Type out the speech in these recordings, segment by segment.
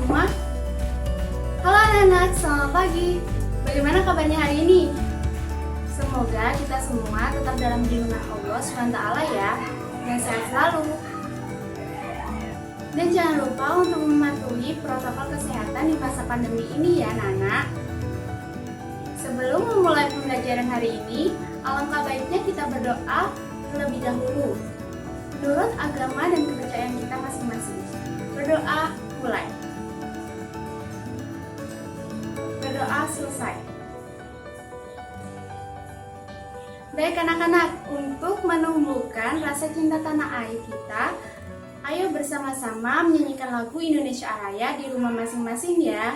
semua. Halo anak-anak, selamat pagi. Bagaimana kabarnya hari ini? Semoga kita semua tetap dalam lindungan Allah SWT ya, dan sehat selalu. Dan jangan lupa untuk mematuhi protokol kesehatan di masa pandemi ini ya anak-anak. Sebelum memulai pembelajaran hari ini, alangkah baiknya kita berdoa terlebih dahulu menurut agama dan kepercayaan kita masing-masing. Berdoa mulai. Berdoa selesai. Baik anak-anak, untuk menumbuhkan rasa cinta tanah air kita, ayo bersama-sama menyanyikan lagu Indonesia Raya di rumah masing-masing ya.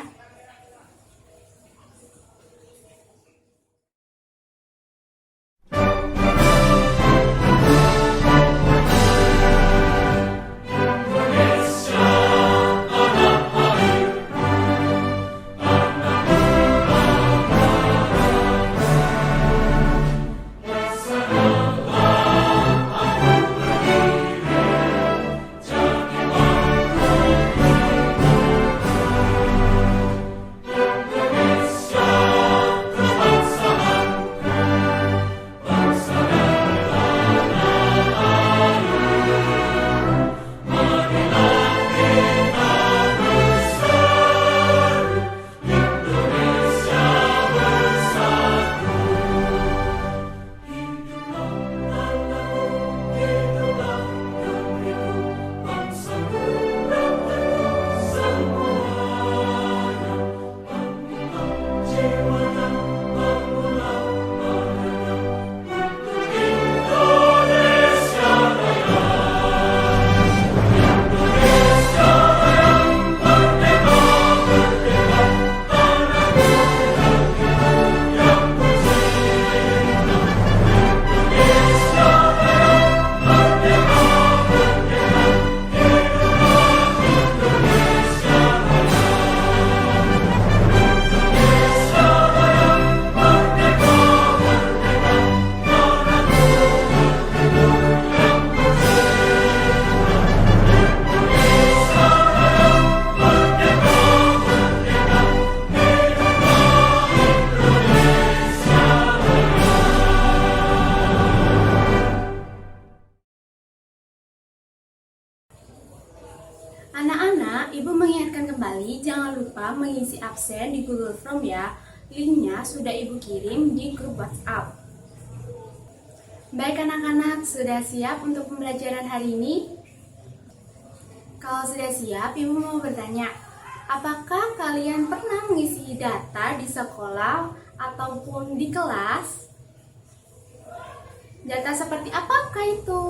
Anak-anak, Ibu mengingatkan kembali jangan lupa mengisi absen di Google Form ya. Linknya sudah Ibu kirim di grup WhatsApp. Baik anak-anak, sudah siap untuk pembelajaran hari ini? Kalau sudah siap, Ibu mau bertanya, apakah kalian pernah mengisi data di sekolah ataupun di kelas? Data seperti apakah itu?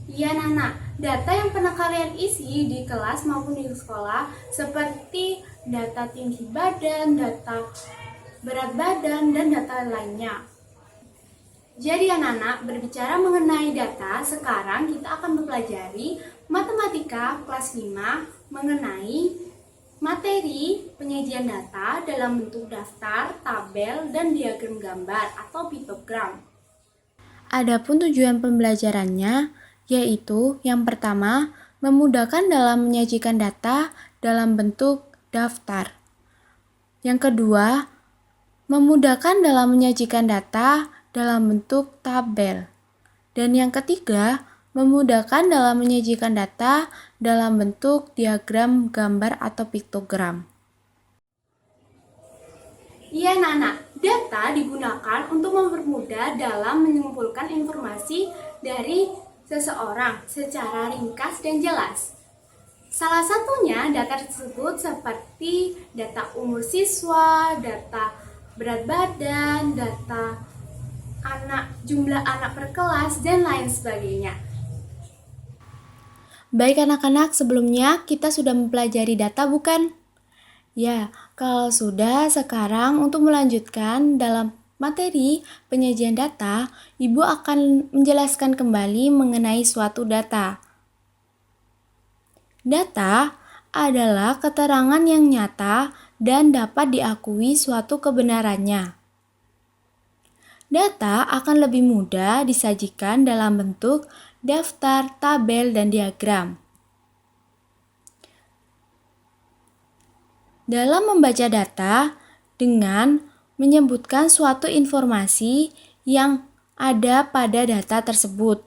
Iya Nana, data yang pernah kalian isi di kelas maupun di sekolah seperti data tinggi badan, data berat badan, dan data lainnya. Jadi anak-anak, berbicara mengenai data, sekarang kita akan mempelajari matematika kelas 5 mengenai materi penyajian data dalam bentuk daftar, tabel, dan diagram gambar atau piktogram. Adapun tujuan pembelajarannya yaitu yang pertama, memudahkan dalam menyajikan data dalam bentuk daftar. Yang kedua, memudahkan dalam menyajikan data dalam bentuk tabel. Dan yang ketiga, memudahkan dalam menyajikan data dalam bentuk diagram gambar atau piktogram. Iya Nana, data digunakan untuk mempermudah dalam mengumpulkan informasi dari seseorang secara ringkas dan jelas. Salah satunya data tersebut seperti data umur siswa, data berat badan, data jumlah anak per kelas, dan lain sebagainya. Baik anak-anak, sebelumnya kita sudah mempelajari data bukan? Ya, kalau sudah, sekarang untuk melanjutkan dalam materi penyajian data, Ibu akan menjelaskan kembali mengenai suatu data. Data adalah keterangan yang nyata dan dapat diakui suatu kebenarannya. Data akan lebih mudah disajikan dalam bentuk daftar, tabel, dan diagram. dalam membaca data dengan menyebutkan suatu informasi yang ada pada data tersebut.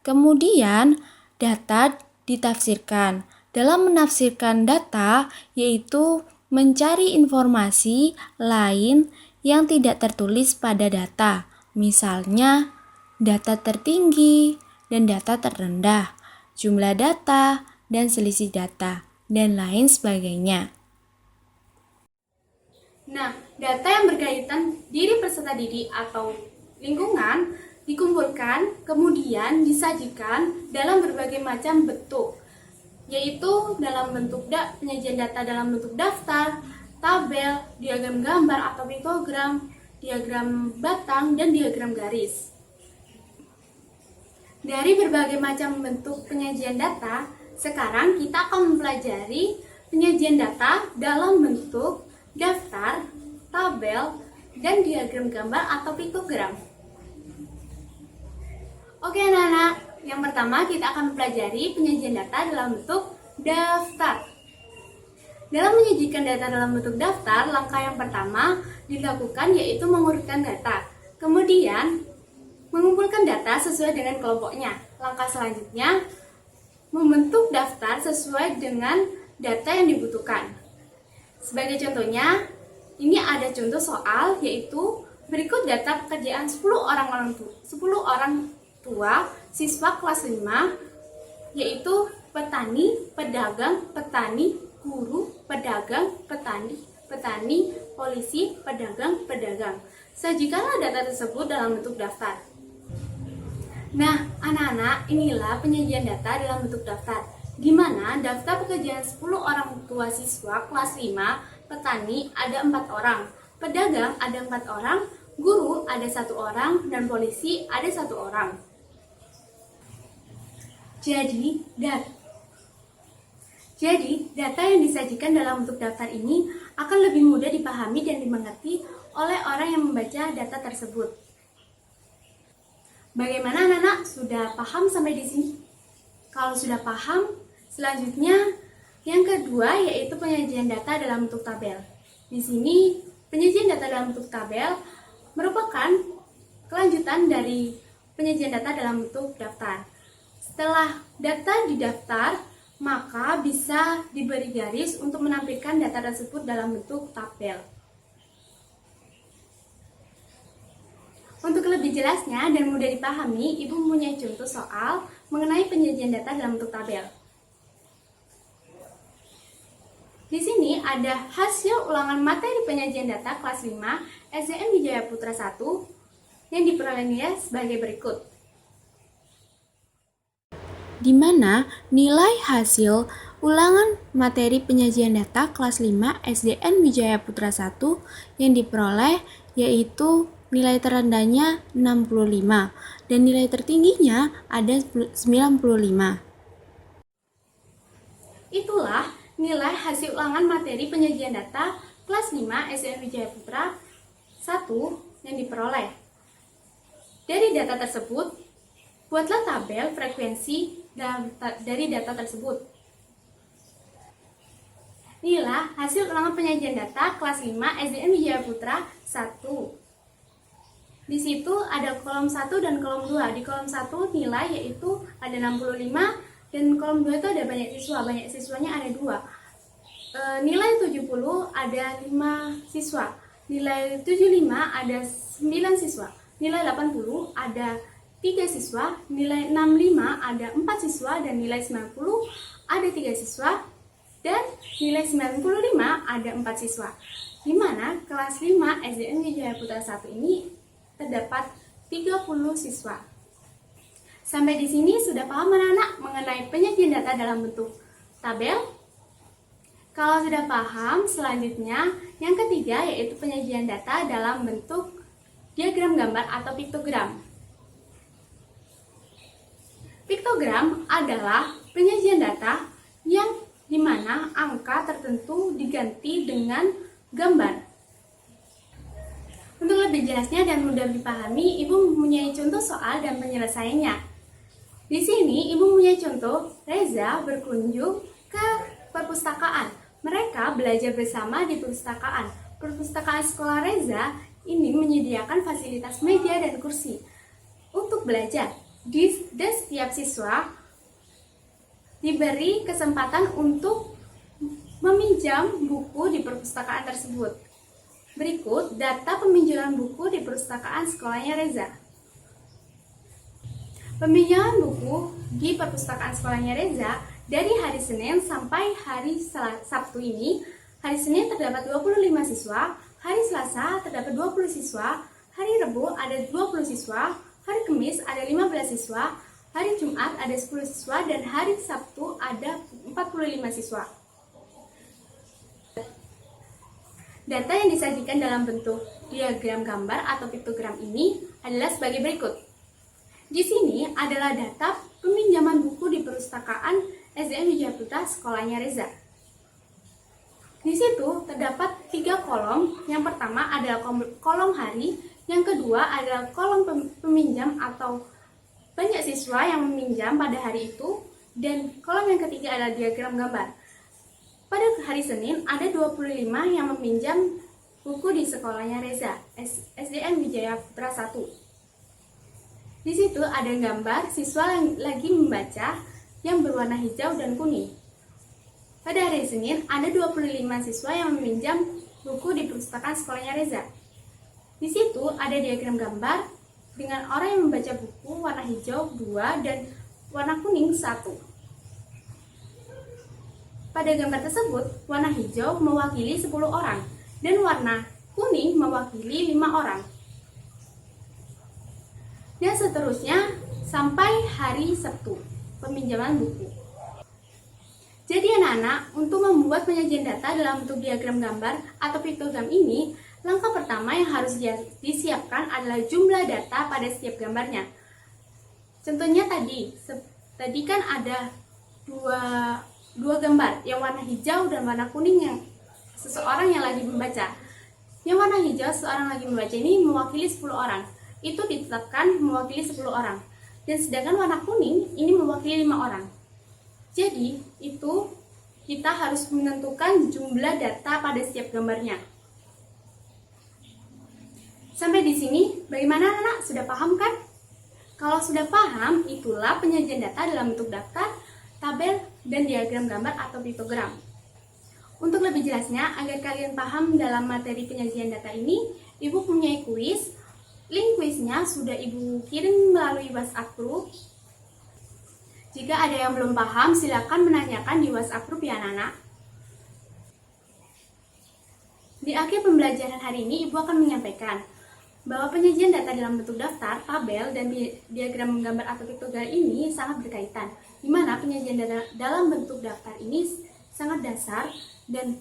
Kemudian, data ditafsirkan. Dalam menafsirkan data, yaitu mencari informasi lain yang tidak tertulis pada data. Misalnya, data tertinggi dan data terendah, jumlah data dan selisih data, dan lain sebagainya. Nah, data yang berkaitan diri peserta didik atau lingkungan dikumpulkan, kemudian disajikan dalam berbagai macam bentuk, yaitu dalam bentuk penyajian data dalam bentuk daftar, tabel, diagram gambar atau piktogram, diagram batang, dan diagram garis. Dari berbagai macam bentuk penyajian data, sekarang kita akan mempelajari penyajian data dalam bentuk daftar, tabel, dan diagram gambar atau piktogram. Oke anak-anak, yang pertama kita akan mempelajari penyajian data dalam bentuk daftar. Dalam menyajikan data dalam bentuk daftar, langkah yang pertama dilakukan yaitu mengurutkan data. Kemudian, mengumpulkan data sesuai dengan kelompoknya. Langkah selanjutnya, membentuk daftar sesuai dengan data yang dibutuhkan. Sebagai contohnya, ini ada contoh soal yaitu berikut data pekerjaan 10 orang tua siswa kelas 5, yaitu petani, pedagang, petani, guru, pedagang, petani, polisi, pedagang. Sajikanlah data tersebut dalam bentuk daftar. Nah, anak-anak, inilah penyajian data dalam bentuk daftar, di mana daftar pekerjaan 10 orang tua siswa kelas 5, petani ada 4 orang, pedagang ada 4 orang, guru ada 1 orang, dan polisi ada 1 orang. Jadi, data yang disajikan dalam bentuk daftar ini akan lebih mudah dipahami dan dimengerti oleh orang yang membaca data tersebut. Bagaimana anak-anak? Sudah paham sampai di sini? Kalau sudah paham, selanjutnya yang kedua yaitu penyajian data dalam bentuk tabel. Di sini, penyajian data dalam bentuk tabel merupakan kelanjutan dari penyajian data dalam bentuk daftar. Setelah data didaftar, maka bisa diberi garis untuk menampilkan data tersebut dalam bentuk tabel. Untuk lebih jelasnya dan mudah dipahami, Ibu mempunyai contoh soal mengenai penyajian data dalam bentuk tabel. Di sini ada hasil ulangan materi penyajian data kelas 5 SDN Wijaya Putra 1 yang diperoleh nilai sebagai berikut. Di mana nilai hasil ulangan materi penyajian data kelas 5 SDN Wijaya Putra 1 yang diperoleh yaitu nilai terendahnya 65 dan nilai tertingginya ada 95. Itulah nilai hasil ulangan materi penyajian data kelas 5 SDN Wijaya Putra 1 yang diperoleh. Dari data tersebut, buatlah tabel frekuensi dari data tersebut. Inilah hasil ulangan penyajian data kelas 5 SDN Wijaya Putra 1. Di situ ada kolom 1 dan kolom 2. Di kolom 1 nilai yaitu ada 65 dan kolom 2 itu ada banyak siswa. Banyak siswanya ada 2. Nilai 70 ada 5 siswa. Nilai 75 ada 9 siswa. Nilai 80 ada 3 siswa, nilai 65 ada 4 siswa, dan nilai 90 ada 3 siswa, dan nilai 95 ada 4 siswa. Di mana kelas 5 SDN Wijaya Putra 1 ini terdapat 30 siswa. Sampai di sini sudah paham anak-anak mengenai penyajian data dalam bentuk tabel? Kalau sudah paham, selanjutnya yang ketiga yaitu penyajian data dalam bentuk diagram gambar atau piktogram. Piktogram adalah penyajian data yang dimana angka tertentu diganti dengan gambar. Untuk lebih jelasnya dan mudah dipahami, Ibu mempunyai contoh soal dan penyelesaiannya. Di sini, Ibu mempunyai contoh Reza berkunjung ke perpustakaan. Mereka belajar bersama di perpustakaan. Perpustakaan Sekolah Reza ini menyediakan fasilitas meja dan kursi untuk belajar. Dan setiap siswa diberi kesempatan untuk meminjam buku di perpustakaan tersebut. Berikut data peminjaman buku di perpustakaan sekolahnya Reza. Peminjaman buku di perpustakaan sekolahnya Reza dari hari Senin sampai hari Sabtu ini. Hari Senin terdapat 25 siswa, hari Selasa terdapat 20 siswa, hari Rabu ada 20 siswa, hari Kamis ada 15 siswa, hari Jumat ada 10 siswa, dan hari Sabtu ada 45 siswa. Data yang disajikan dalam bentuk diagram gambar atau piktogram ini adalah sebagai berikut. Di sini adalah data peminjaman buku di perpustakaan SDN Wijayaputra sekolahnya Reza. Di situ terdapat 3 kolom. Yang pertama adalah kolom hari, yang kedua adalah kolom peminjam atau banyak siswa yang meminjam pada hari itu, dan kolom yang ketiga adalah diagram gambar. Pada hari Senin ada 25 yang meminjam buku di sekolahnya Reza, SDN Wijayaputra 1. Di situ ada gambar siswa yang lagi membaca yang berwarna hijau dan kuning. Pada hari Senin, ada 25 siswa yang meminjam buku di perpustakaan sekolahnya Reza. Di situ ada diagram gambar dengan orang yang membaca buku warna hijau 2 dan warna kuning 1. Pada gambar tersebut, warna hijau mewakili 10 orang dan warna kuning mewakili 5 orang. Dan seterusnya sampai hari Sabtu, peminjaman buku. Jadi anak-anak, untuk membuat penyajian data dalam bentuk diagram gambar atau piktogram ini, langkah pertama yang harus disiapkan adalah jumlah data pada setiap gambarnya. Contohnya tadi kan ada dua gambar, yang warna hijau dan warna kuning yang seseorang yang lagi membaca. Yang warna hijau seorang lagi membaca ini mewakili 10 orang. Itu ditetapkan mewakili 10 orang. Dan sedangkan warna kuning ini mewakili 5 orang. Jadi, itu kita harus menentukan jumlah data pada setiap gambarnya. Sampai di sini, bagaimana anak? Sudah paham kan? Kalau sudah paham, itulah penyajian data dalam bentuk daftar, tabel, dan diagram gambar atau piktogram. Untuk lebih jelasnya, agar kalian paham dalam materi penyajian data ini, Ibu punya kuis. Link kuisnya sudah Ibu kirim melalui WhatsApp group. Jika ada yang belum paham, silakan menanyakan di WhatsApp group ya anak-anak. Di akhir pembelajaran hari ini, Ibu akan menyampaikan bahwa penyajian data dalam bentuk daftar, tabel, dan diagram gambar atau piktogram ini sangat berkaitan, di mana penyajian data dalam bentuk daftar ini sangat dasar dan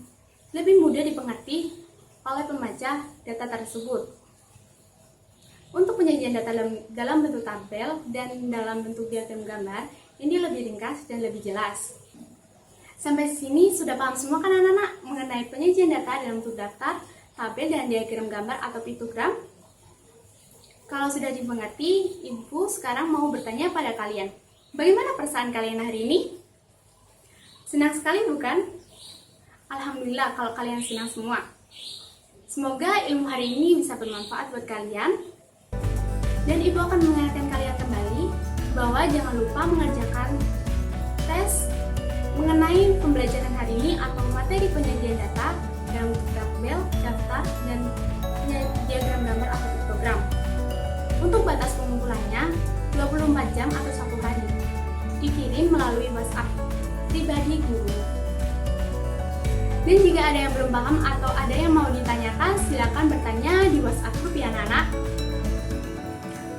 lebih mudah dipengerti oleh pembaca data tersebut. Untuk penyajian data dalam bentuk tabel dan dalam bentuk diagram gambar, ini lebih ringkas dan lebih jelas. Sampai sini sudah paham semua kan anak-anak mengenai penyajian data dalam bentuk daftar, tabel, dan diagram gambar atau piktogram? Kalau sudah dimengerti, Ibu sekarang mau bertanya pada kalian. Bagaimana perasaan kalian hari ini? Senang sekali bukan? Alhamdulillah kalau kalian senang semua. Semoga ilmu hari ini bisa bermanfaat buat kalian. Dan Ibu akan mengingatkan kalian kembali bahwa jangan lupa mengerjakan tes mengenai pembelajaran hari ini atau materi penyajian data dalam bentuk tabel, daftar, dan diagram gambar atau piktogram. Untuk batas pengumpulannya 24 jam atau 1 hari. Dikirim melalui WhatsApp pribadi guru. Dan jika ada yang belum paham atau ada yang mau ditanyakan, silakan bertanya di WhatsApp group ya anak-anak.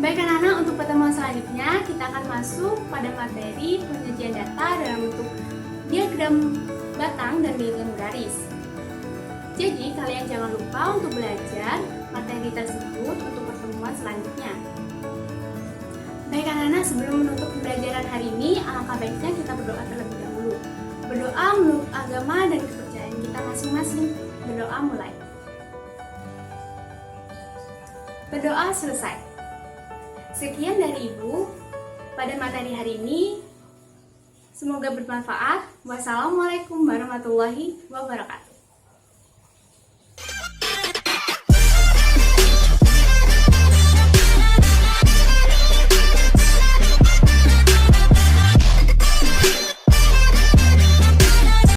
Baik anak-anak, untuk pertemuan selanjutnya kita akan masuk pada materi penyajian data dalam bentuk diagram batang dan diagram garis. Jadi kalian jangan lupa untuk belajar materi tersebut untuk pertemuan selanjutnya. Baik anak-anak, sebelum menutup pembelajaran hari ini, alangkah baiknya kita berdoa terlebih dahulu. Berdoa menurut agama dan kepercayaan kita masing-masing. Berdoa mulai. Berdoa selesai. Sekian dari Ibu pada materi hari ini. Semoga bermanfaat. Wassalamualaikum warahmatullahi wabarakatuh.